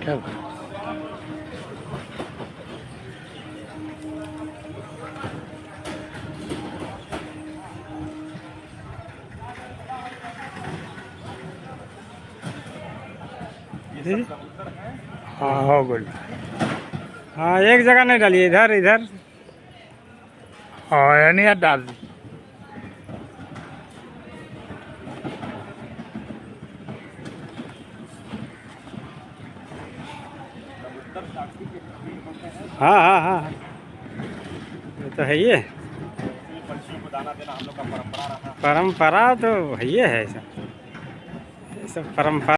सब हाँ हो गुड। हाँ एक जगह नहीं डालिए, इधर इधर। हाँ यानी यार डाल दी। हाँ हाँ हाँ हाँ, ये तो है ही है। पंछियों को दाना देना हम लोग का परंपरा रहा। परंपरा तो है ही है, ऐसा सब परंपरा।